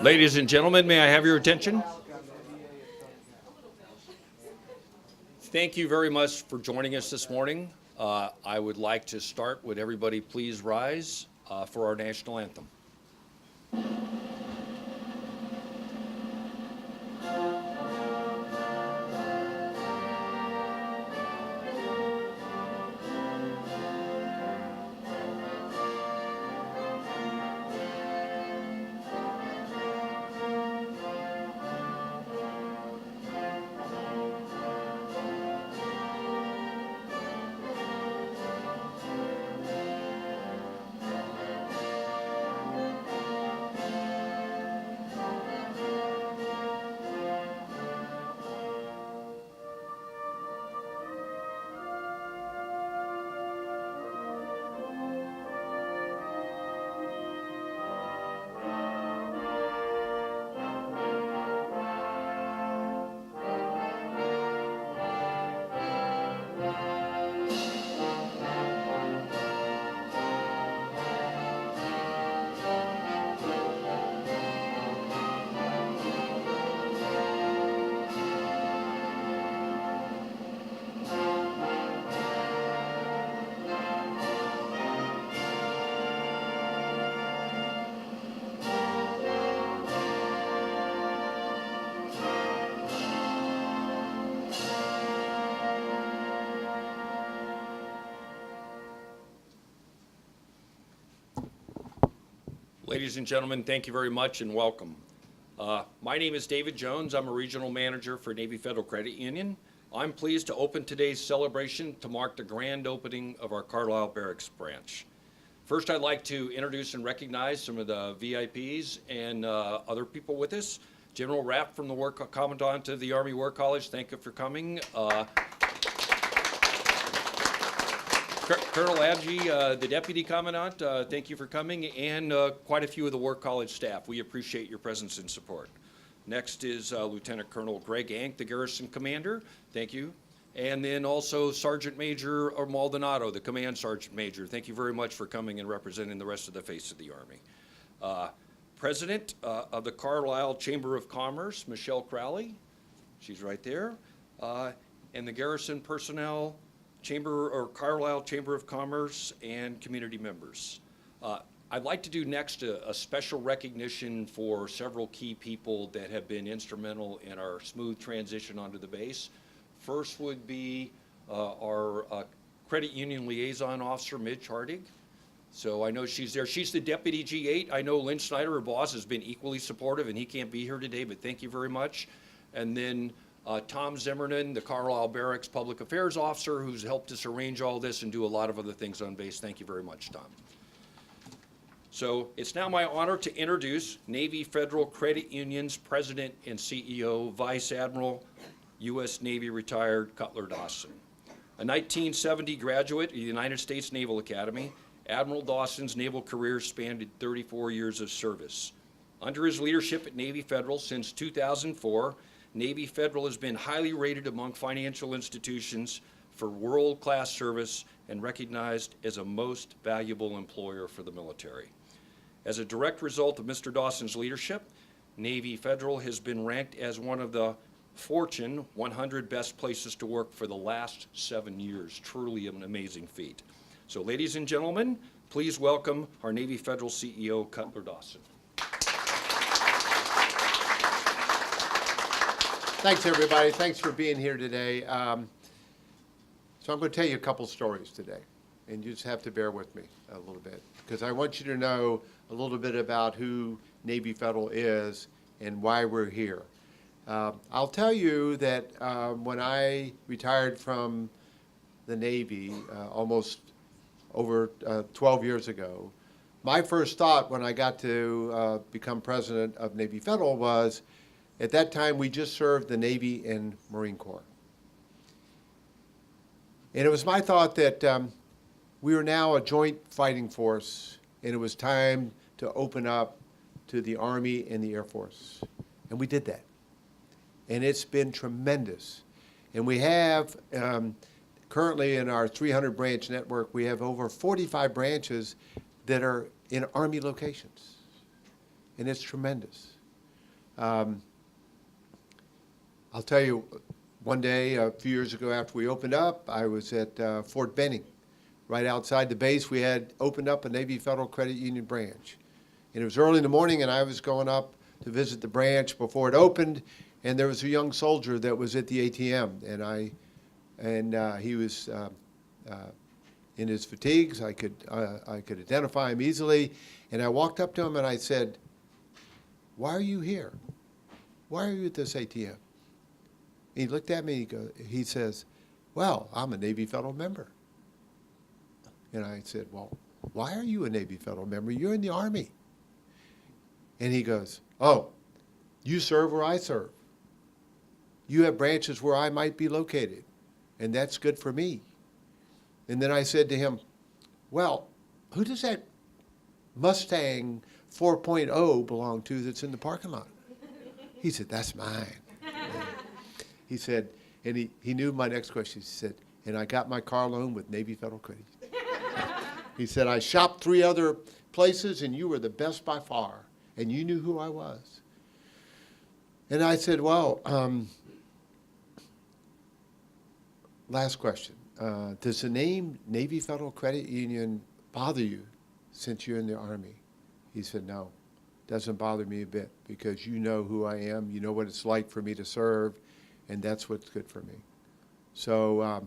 Ladies and gentlemen, may I have your attention? Thank you very much for joining us this morning. I would like to start. Would everybody please rise for our national anthem? Ladies and gentlemen, thank you very much and welcome. My name is David Jones. I'm a regional manager for Navy Federal Credit Union. I'm pleased to open today's celebration to mark the grand opening of our Carlisle Barracks branch. First, I'd like to introduce and recognize some of the VIPs and other people with us. General Rapp from the Commandant of the Army War College, thank you for coming. Colonel Abji, the Deputy Commandant, thank you for coming, and quite a few of the War College staff. We appreciate your presence and support. Next is Lieutenant Colonel Greg Ank, the Garrison Commander. Thank you. And then also Sergeant Major Maldonado, the Command Sergeant Major. Thank you very much for coming and representing the rest of the face of the Army. President of the Carlisle Chamber of Commerce, Michelle Crowley. She's right there. And the Garrison personnel, Carlisle Chamber of Commerce, and community members. I'd like to do next a special recognition for several key people that have been instrumental in our smooth transition onto the base. First would be our Credit Union Liaison Officer, Midge Hardig. So I know she's there. She's the Deputy G8. I know Lynn Snyder, her boss, has been equally supportive, and he can't be here today, but thank you very much. And then Tom Zimmerman, the Carlisle Barracks Public Affairs Officer, who's helped us arrange all this and do a lot of other things on base. Thank you very much, Tom. So it's now my honor to introduce Navy Federal Credit Union's President and CEO, Vice Admiral, U.S. Navy retired Cutler Dawson. A 1970 graduate of the United States Naval Academy, Admiral Dawson's naval career spanned 34 years of service. Under his leadership at Navy Federal since 2004, Navy Federal has been highly rated among financial institutions for world-class service and recognized as a most valuable employer for the military. As a direct result of Mr. Dawson's leadership, Navy Federal has been ranked as one of the Fortune 100 best places to work for the last 7 years. Truly an amazing feat. So ladies and gentlemen, please welcome our Navy Federal CEO, Cutler Dawson. Thanks, everybody. Thanks for being here today. So I'm going to tell you a couple stories today, and you just have to bear with me a little bit, because I want you to know a little bit about who Navy Federal is and why we're here. I'll tell you that when I retired from the Navy almost over 12 years ago, my first thought when I got to become president of Navy Federal was, at that time, we just served the Navy and Marine Corps. And it was my thought that we were now a joint fighting force, and it was time to open up to the Army and the Air Force. And we did that. And it's been tremendous. And we have, currently in our 300 branch network, we have over 45 branches that are in Army locations. and it's tremendous. I'll tell you, one day, a few years ago after we opened up, I was at Fort Benning. Right outside the base, we had opened up a Navy Federal Credit Union branch. And it was early in the morning, and I was going up to visit the branch before it opened, and there was a young soldier that was at the ATM, and he was in his fatigues. I could identify him easily, and I walked up to him and I said, "Why are you here? Why are you at this ATM?" And he looked at me. He says, "Well, I'm a Navy Federal member." And I said, "Well, why are you a Navy Federal member? You're in the Army." And he goes, "Oh, you serve where I serve. You have branches where I might be located, and that's good for me." And then I said to him, "Well, who does that Mustang 4.0 belong to that's in the parking lot?" He said, "That's mine." He said, and he knew my next question. He said, "And I got my car loan with Navy Federal Credit." He said, "I shopped 3 other places, and you were the best by far, and you knew who I was." And I said, "Well, last question. Does the name Navy Federal Credit Union bother you since you're in the Army?" He said, "No, doesn't bother me a bit, because you know who I am, you know what it's like for me to serve, and that's what's good for me." So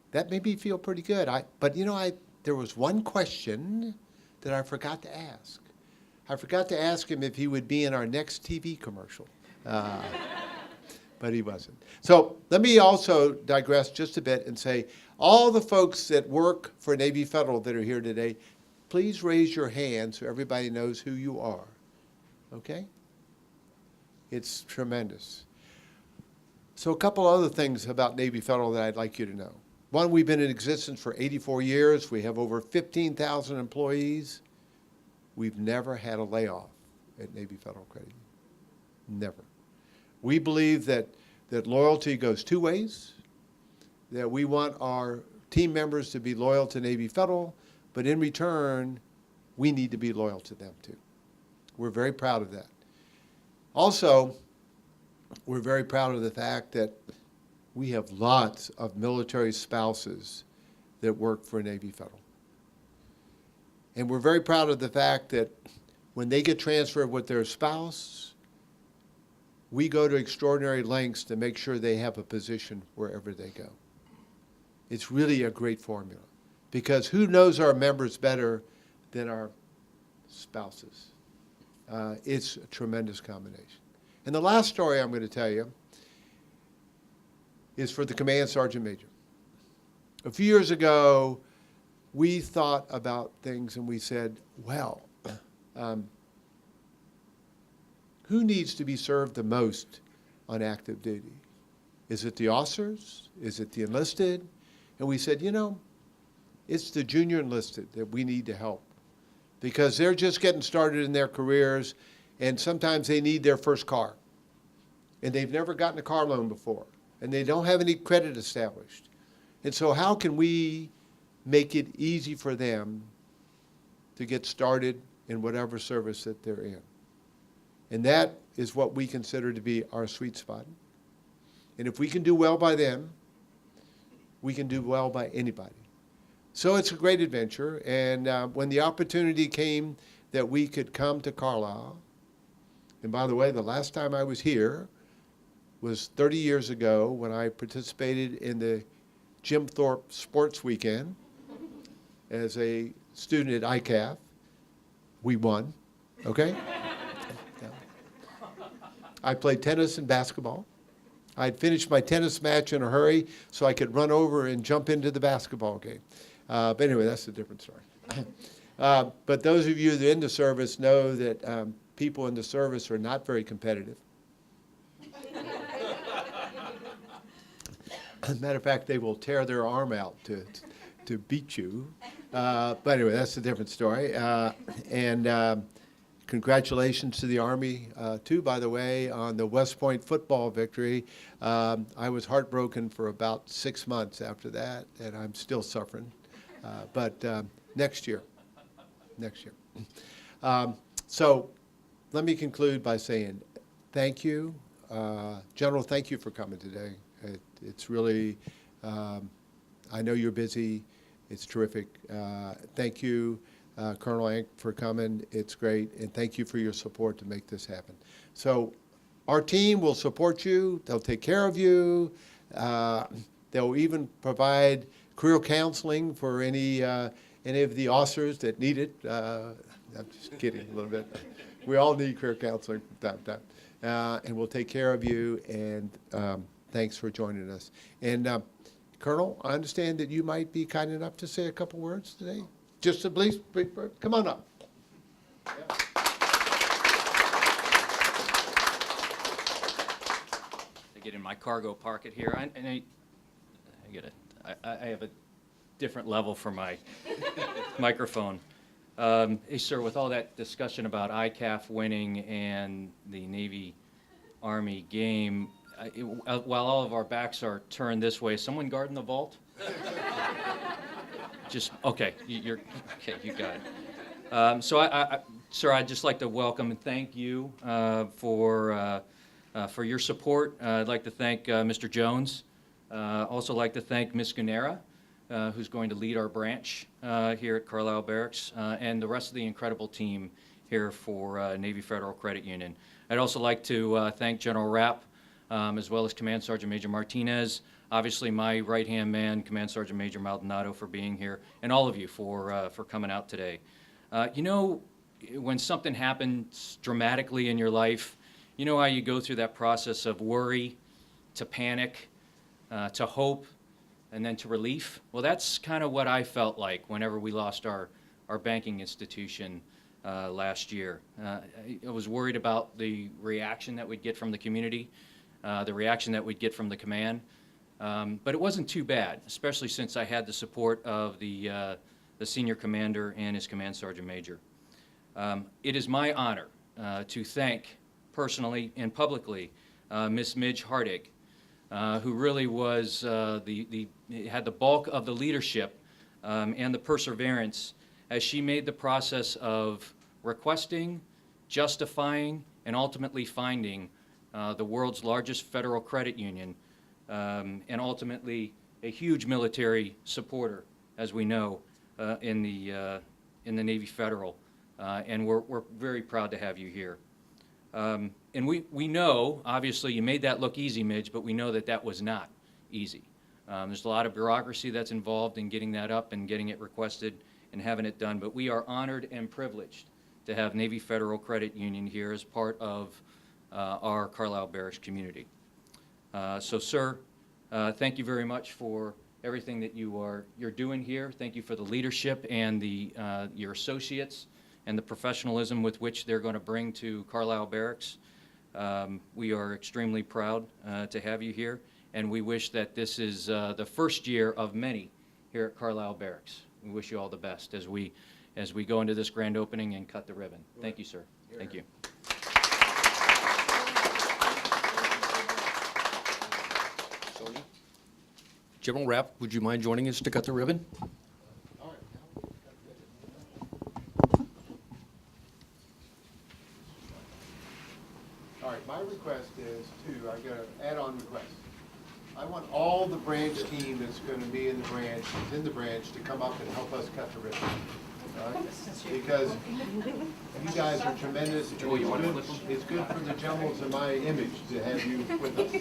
that made me feel pretty good. But you know, there was one question that I forgot to ask. I forgot to ask him if he would be in our next TV commercial. But he wasn't. So let me also digress just a bit and say, all the folks that work for Navy Federal that are here today, please raise your hand so everybody knows who you are. Okay? It's tremendous. So a couple other things about Navy Federal that I'd like you to know. One, we've been in existence for 84 years. We have over 15,000 employees. We've never had a layoff at Navy Federal Credit Union. Never. We believe that loyalty goes 2 ways, that we want our team members to be loyal to Navy Federal, but in return, we need to be loyal to them too. We're very proud of that. Also, we're very proud of the fact that we have lots of military spouses that work for Navy Federal. And we're very proud of the fact that when they get transferred with their spouse, we go to extraordinary lengths to make sure they have a position wherever they go. It's really a great formula, because who knows our members better than our spouses? It's a tremendous combination. And the last story I'm going to tell you is for the Command Sergeant Major. A few years ago, we thought about things and we said, well, who needs to be served the most on active duty? Is it the officers? Is it the enlisted? And we said, you know, it's the junior enlisted that we need to help, because they're just getting started in their careers, and sometimes they need their first car. And they've never gotten a car loan before, and they don't have any credit established. And so how can we make it easy for them to get started in whatever service that they're in? And that is what we consider to be our sweet spot. And if we can do well by them, we can do well by anybody. So it's a great adventure. And when the opportunity came that we could come to Carlisle, and by the way, the last time I was here was 30 years ago when I participated in the Jim Thorpe Sports Weekend as a student at ICAF. We won, okay? I played tennis and basketball. I'd finished my tennis match in a hurry so I could run over and jump into the basketball game. But anyway, that's a different story. But those of you that are in the service know that people in the service are not very competitive. As a matter of fact, they will tear their arm out to beat you. But anyway, that's a different story. And congratulations to the Army, too, by the way, on the West Point football victory. I was heartbroken for about 6 months after that, and I'm still suffering. But next year. So let me conclude by saying thank you. General, thank you for coming today. It's really, I know you're busy. It's terrific. Thank you, Colonel Ank, for coming. It's great. And thank you for your support to make this happen. So our team will support you. They'll take care of you. They'll even provide career counseling for any of the officers that need it. I'm just kidding a little bit. We all need career counseling from time to time. And we'll take care of you, and thanks for joining us. And Colonel, I understand that you might be kind enough to say a couple words today. Just at least, come on up. Yeah. I get in my cargo pocket here, I have a different level for my microphone. Hey, sir, with all that discussion about ICAF winning and the Navy-Army game, while all of our backs are turned this way, is someone guarding the vault? Just, okay, okay, you got it. Sir, I'd just like to welcome and thank you for your support. I'd like to thank Mr. Jones. Also like to thank Ms. Gunnera, who's going to lead our branch here at Carlisle Barracks, and the rest of the incredible team here for Navy Federal Credit Union. I'd also like to thank General Rapp, as well as Command Sergeant Major Martinez, obviously my right-hand man, Command Sergeant Major Maldonado, for being here, and all of you for coming out today. You know, when something happens dramatically in your life, you know how you go through that process of worry to panic to hope and then to relief? Well, that's kind of what I felt like whenever we lost our banking institution last year. I was worried about the reaction that we'd get from the community, the reaction that we'd get from the command. But it wasn't too bad, especially since I had the support of the senior commander and his command sergeant major. It is my honor to thank personally and publicly Miss Midge Hardig, who really was had the bulk of the leadership and the perseverance as she made the process of requesting, justifying, and ultimately finding the world's largest federal credit union, and ultimately a huge military supporter, as we know, in the Navy Federal. And we're very proud to have you here. And we know, obviously, you made that look easy, Midge, but we know that that was not easy. There's a lot of bureaucracy that's involved in getting that up and getting it requested and having it done. But we are honored and privileged to have Navy Federal Credit Union here as part of our Carlisle Barracks community. So, sir, thank you very much for everything that you're doing here. Thank you for the leadership and your associates and the professionalism with which they're going to bring to Carlisle Barracks. We are extremely proud to have you here, and we wish that this is the first year of many here at Carlisle Barracks. We wish you all the best as we go into this grand opening and cut the ribbon. Thank you, sir. Thank you. General Rapp, would you mind joining us to cut the ribbon? All right, my request is I got an add-on request. I want all the branch team that's going to be in the branch to come up and help us cut the ribbon. All right? Because you guys are tremendous. It's good for the generals and my image to have you with us.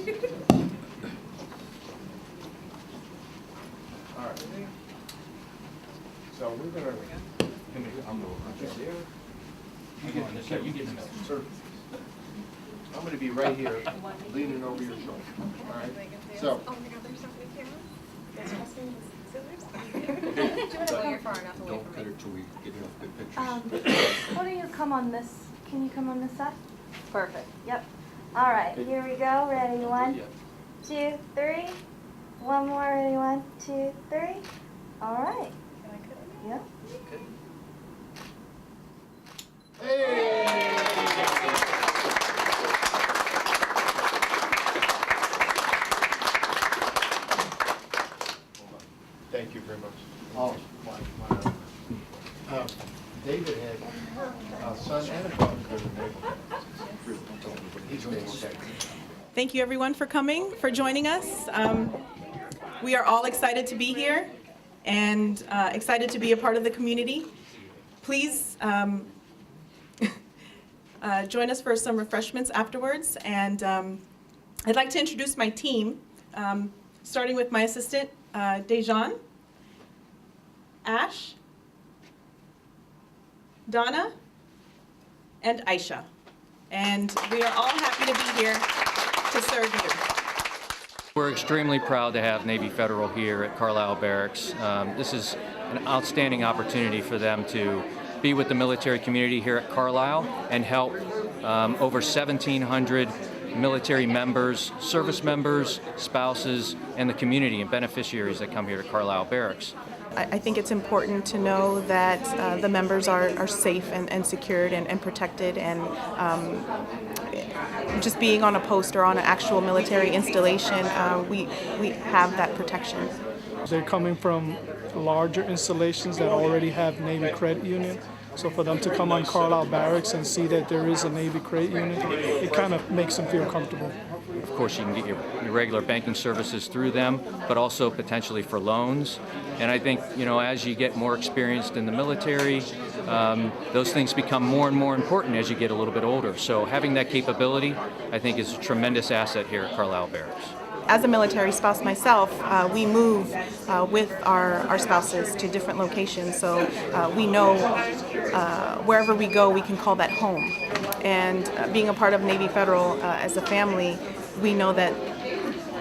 All right. So we're going to. You get in the middle. Sir. I'm going to be right here, leaning over your shoulder. All right? So. Oh my God, there's so many cameras. There's also scissors. You're far enough away Don't from cut me. it till we get enough good pictures. What do you come on this? Can you come on this side? Perfect. Yep. All right. Here we go. Ready? 1, 2, 3. One more. Ready? 1, 2, 3. All right. Can I cut it? Yep. Hey! Thank you very much. Oh, David had a son and a daughter go to the Naval. He's Naval Tech. Thank you, everyone, for coming, for joining us. We are all excited to be here and excited to be a part of the community. Please join us for some refreshments afterwards. And I'd like to introduce my team, starting with my assistant, Dejan, Ash, Donna, and Aisha. And we are all happy to be here to serve you. We're extremely proud to have Navy Federal here at Carlisle Barracks. This is an outstanding opportunity for them to be with the military community here at Carlisle and help over 1,700 military members, service members, spouses, and the community and beneficiaries that come here to Carlisle Barracks. I think it's important to know that the members are safe and secured and protected, and just being on a post or on an actual military installation, we have that protection. They're coming from larger installations that already have Navy Credit Union. So for them to come on Carlisle Barracks and see that there is a Navy Credit Union, it kind of makes them feel comfortable. Of course, you can get your regular banking services through them, but also potentially for loans. And I think, as you get more experienced in the military, those things become more and more important as you get a little bit older. So having that capability, I think, is a tremendous asset here at Carlisle Barracks. As a military spouse myself, we move with our spouses to different locations, so we know wherever we go, we can call that home. And being a part of Navy Federal as a family, we know that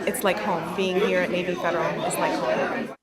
it's like home. Being here at Navy Federal is like home.